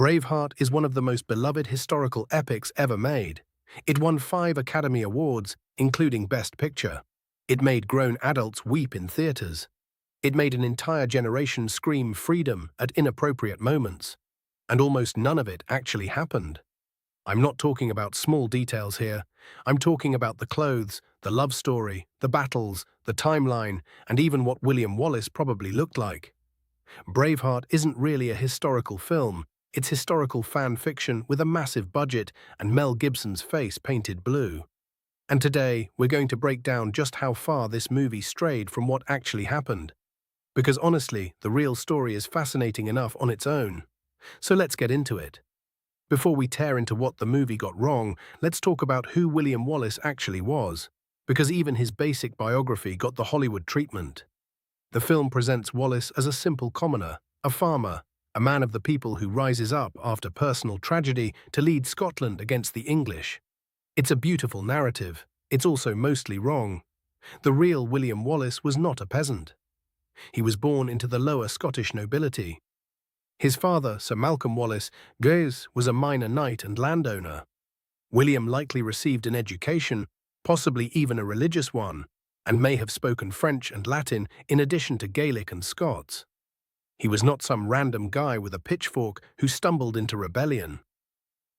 Braveheart is one of the most beloved historical epics ever made. It won 5 Academy Awards, including Best Picture. It made grown adults weep in theaters. It made an entire generation scream freedom at inappropriate moments. And almost none of it actually happened. I'm not talking about small details here. I'm talking about the clothes, the love story, the battles, the timeline, and even what William Wallace probably looked like. Braveheart isn't really a historical film. It's historical fan fiction with a massive budget and Mel Gibson's face painted blue. And today, we're going to break down just how far this movie strayed from what actually happened. Because honestly, the real story is fascinating enough on its own. So let's get into it. Before we tear into what the movie got wrong, let's talk about who William Wallace actually was. Because even his basic biography got the Hollywood treatment. The film presents Wallace as a simple commoner, a farmer, a man of the people who rises up after personal tragedy to lead Scotland against the English. It's a beautiful narrative. It's also mostly wrong. The real William Wallace was not a peasant. He was born into the lower Scottish nobility. His father, Sir Malcolm Wallace, was a minor knight and landowner. William likely received an education, possibly even a religious one, and may have spoken French and Latin in addition to Gaelic and Scots. He was not some random guy with a pitchfork who stumbled into rebellion.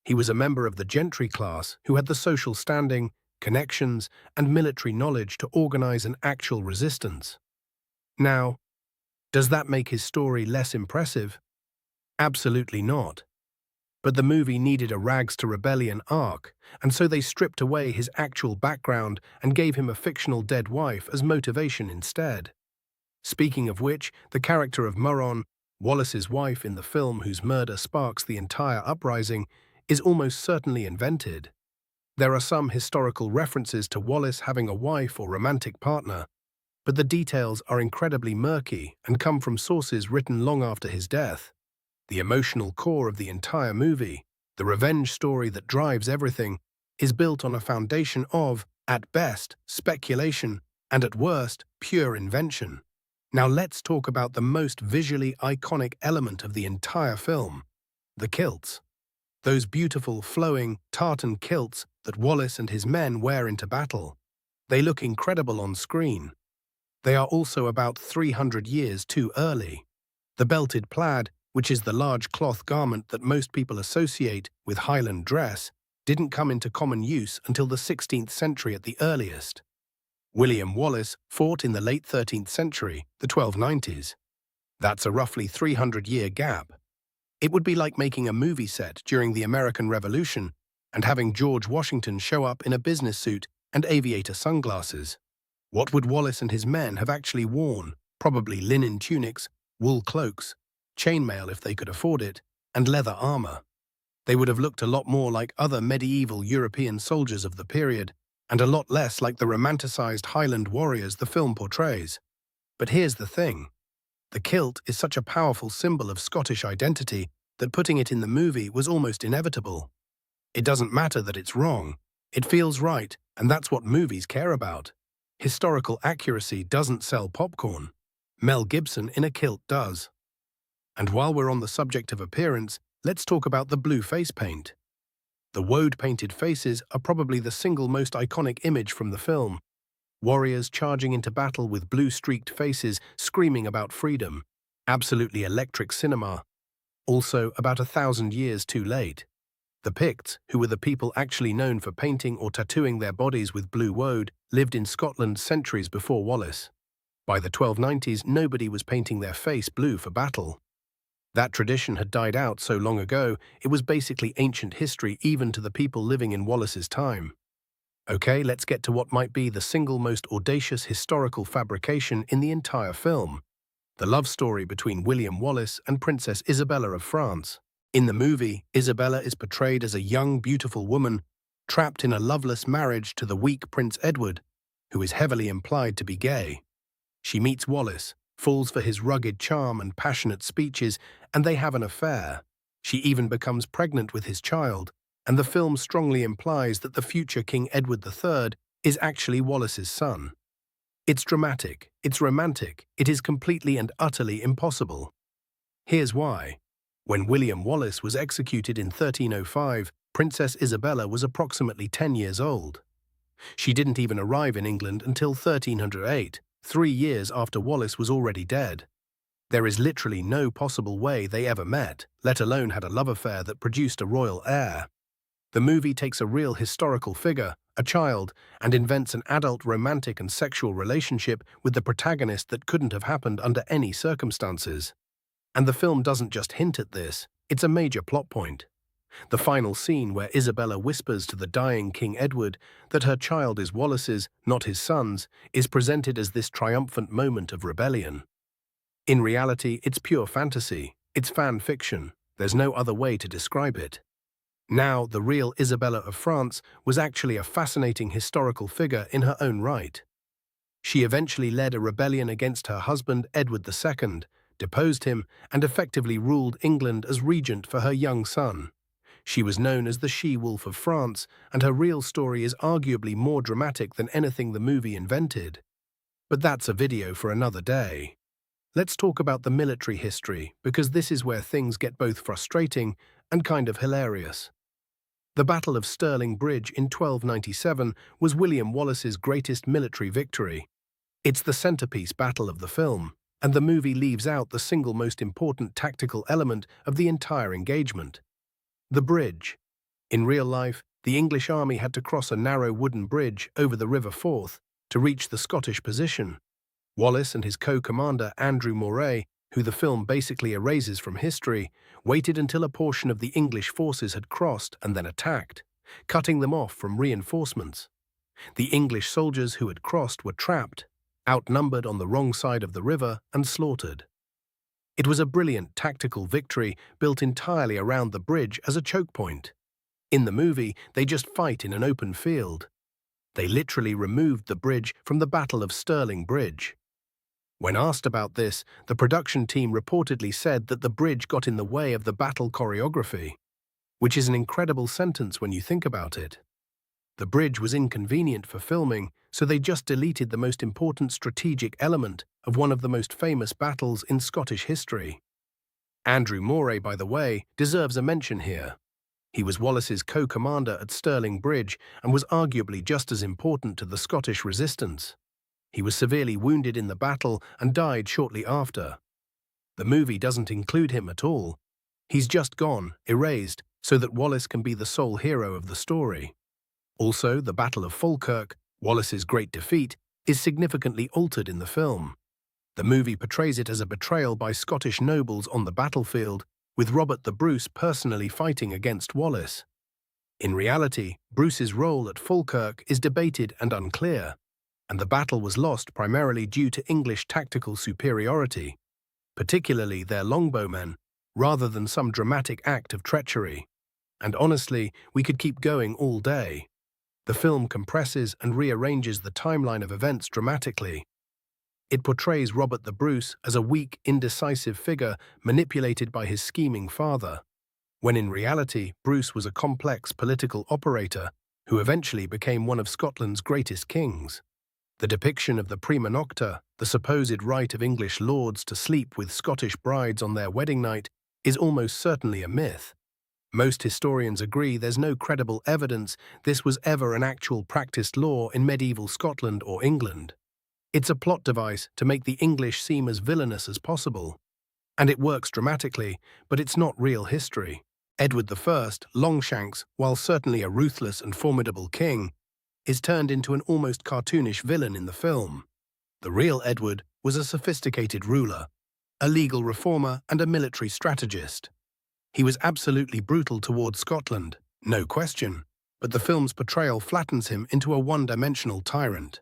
He was a member of the gentry class who had the social standing, connections, and military knowledge to organize an actual resistance. Now, does that make his story less impressive? Absolutely not. But the movie needed a rags-to-rebellion arc, and so they stripped away his actual background and gave him a fictional dead wife as motivation instead. Speaking of which, the character of Muron, Wallace's wife in the film whose murder sparks the entire uprising, is almost certainly invented. There are some historical references to Wallace having a wife or romantic partner, but the details are incredibly murky and come from sources written long after his death. The emotional core of the entire movie, the revenge story that drives everything, is built on a foundation of, at best, speculation, and at worst, pure invention. Now let's talk about the most visually iconic element of the entire film, the kilts. Those beautiful, flowing, tartan kilts that Wallace and his men wear into battle. They look incredible on screen. They are also about 300 years too early. The belted plaid, which is the large cloth garment that most people associate with Highland dress, didn't come into common use until the 16th century at the earliest. William Wallace fought in the late 13th century, the 1290s. That's a roughly 300-year gap. It would be like making a movie set during the American Revolution and having George Washington show up in a business suit and aviator sunglasses. What would Wallace and his men have actually worn? Probably linen tunics, wool cloaks, chainmail if they could afford it, and leather armor. They would have looked a lot more like other medieval European soldiers of the period, and a lot less like the romanticized Highland warriors the film portrays. But here's the thing. The kilt is such a powerful symbol of Scottish identity that putting it in the movie was almost inevitable. It doesn't matter that it's wrong. It feels right, and that's what movies care about. Historical accuracy doesn't sell popcorn. Mel Gibson in a kilt does. And while we're on the subject of appearance, let's talk about the blue face paint. The woad-painted faces are probably the single most iconic image from the film. Warriors charging into battle with blue-streaked faces screaming about freedom. Absolutely electric cinema. Also about 1,000 years too late. The Picts, who were the people actually known for painting or tattooing their bodies with blue woad, lived in Scotland centuries before Wallace. By the 1290s, nobody was painting their face blue for battle. That tradition had died out so long ago, it was basically ancient history even to the people living in Wallace's time. Okay, let's get to what might be the single most audacious historical fabrication in the entire film. The love story between William Wallace and Princess Isabella of France. In the movie, Isabella is portrayed as a young, beautiful woman trapped in a loveless marriage to the weak Prince Edward, who is heavily implied to be gay. She meets Wallace, falls for his rugged charm and passionate speeches, and they have an affair. She even becomes pregnant with his child, and the film strongly implies that the future King Edward III is actually Wallace's son. It's dramatic, it's romantic, it is completely and utterly impossible. Here's why. When William Wallace was executed in 1305, Princess Isabella was approximately 10 years old. She didn't even arrive in England until 1308, 3 years after Wallace was already dead. There is literally no possible way they ever met, let alone had a love affair that produced a royal heir. The movie takes a real historical figure, a child, and invents an adult romantic and sexual relationship with the protagonist that couldn't have happened under any circumstances. And the film doesn't just hint at this, it's a major plot point. The final scene where Isabella whispers to the dying King Edward that her child is Wallace's, not his son's, is presented as this triumphant moment of rebellion. In reality, it's pure fantasy, it's fan fiction, there's no other way to describe it. Now, the real Isabella of France was actually a fascinating historical figure in her own right. She eventually led a rebellion against her husband Edward II, deposed him, and effectively ruled England as regent for her young son. She was known as the She-Wolf of France, and her real story is arguably more dramatic than anything the movie invented. But that's a video for another day. Let's talk about the military history, because this is where things get both frustrating and kind of hilarious. The Battle of Stirling Bridge in 1297 was William Wallace's greatest military victory. It's the centerpiece battle of the film, and the movie leaves out the single most important tactical element of the entire engagement: the bridge. In real life, the English army had to cross a narrow wooden bridge over the River Forth to reach the Scottish position. Wallace and his co-commander Andrew Moray, who the film basically erases from history, waited until a portion of the English forces had crossed and then attacked, cutting them off from reinforcements. The English soldiers who had crossed were trapped, outnumbered on the wrong side of the river, and slaughtered. It was a brilliant tactical victory built entirely around the bridge as a choke point. In the movie, they just fight in an open field. They literally removed the bridge from the Battle of Stirling Bridge. When asked about this, the production team reportedly said that the bridge got in the way of the battle choreography, which is an incredible sentence when you think about it. The bridge was inconvenient for filming, so they just deleted the most important strategic element of one of the most famous battles in Scottish history. Andrew Moray, by the way, deserves a mention here. He was Wallace's co-commander at Stirling Bridge and was arguably just as important to the Scottish resistance. He was severely wounded in the battle and died shortly after. The movie doesn't include him at all. He's just gone, erased, so that Wallace can be the sole hero of the story. Also, the Battle of Falkirk, Wallace's great defeat, is significantly altered in the film. The movie portrays it as a betrayal by Scottish nobles on the battlefield, with Robert the Bruce personally fighting against Wallace. In reality, Bruce's role at Falkirk is debated and unclear, and the battle was lost primarily due to English tactical superiority, particularly their longbowmen, rather than some dramatic act of treachery. And honestly, we could keep going all day. The film compresses and rearranges the timeline of events dramatically. It portrays Robert the Bruce as a weak, indecisive figure manipulated by his scheming father, when in reality, Bruce was a complex political operator who eventually became one of Scotland's greatest kings. The depiction of the prima nocta, the supposed right of English lords to sleep with Scottish brides on their wedding night, is almost certainly a myth. Most historians agree there's no credible evidence this was ever an actual practiced law in medieval Scotland or England. It's a plot device to make the English seem as villainous as possible. And it works dramatically, but it's not real history. Edward I, Longshanks, while certainly a ruthless and formidable king, is turned into an almost cartoonish villain in the film. The real Edward was a sophisticated ruler, a legal reformer, and a military strategist. He was absolutely brutal towards Scotland, no question, but the film's portrayal flattens him into a one-dimensional tyrant.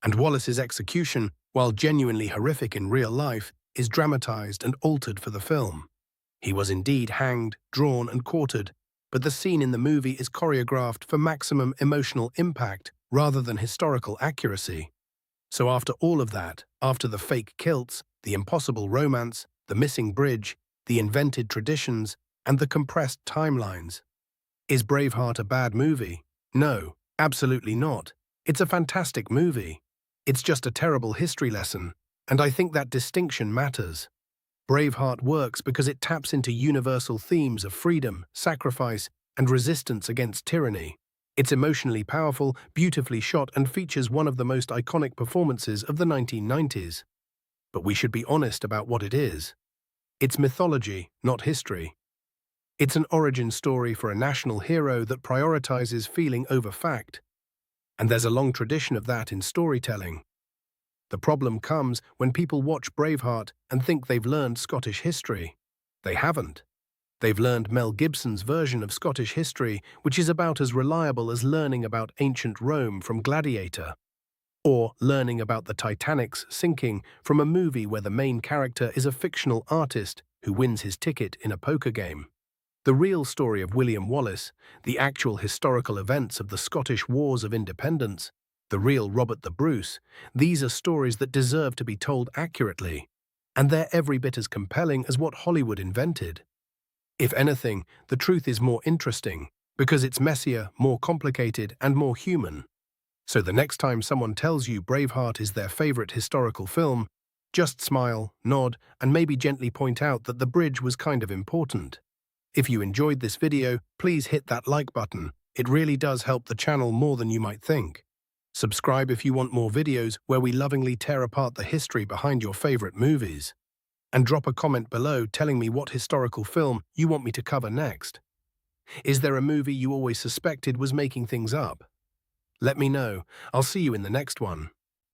And Wallace's execution, while genuinely horrific in real life, is dramatized and altered for the film. He was indeed hanged, drawn, and quartered, but the scene in the movie is choreographed for maximum emotional impact rather than historical accuracy. So after all of that, after the fake kilts, the impossible romance, the missing bridge, the invented traditions, and the compressed timelines, is Braveheart a bad movie? No, absolutely not. It's a fantastic movie. It's just a terrible history lesson, and I think that distinction matters. Braveheart works because it taps into universal themes of freedom, sacrifice, and resistance against tyranny. It's emotionally powerful, beautifully shot, and features one of the most iconic performances of the 1990s. But we should be honest about what it is. It's mythology, not history. It's an origin story for a national hero that prioritizes feeling over fact. And there's a long tradition of that in storytelling. The problem comes when people watch Braveheart and think they've learned Scottish history. They haven't. They've learned Mel Gibson's version of Scottish history, which is about as reliable as learning about ancient Rome from Gladiator, or learning about the Titanic's sinking from a movie where the main character is a fictional artist who wins his ticket in a poker game. The real story of William Wallace, the actual historical events of the Scottish Wars of Independence, the real Robert the Bruce, these are stories that deserve to be told accurately, and they're every bit as compelling as what Hollywood invented. If anything, the truth is more interesting, because it's messier, more complicated, and more human. So the next time someone tells you Braveheart is their favorite historical film, just smile, nod, and maybe gently point out that the bridge was kind of important. If you enjoyed this video, please hit that like button. It really does help the channel more than you might think. Subscribe if you want more videos where we lovingly tear apart the history behind your favorite movies. And drop a comment below telling me what historical film you want me to cover next. Is there a movie you always suspected was making things up? Let me know. I'll see you in the next one.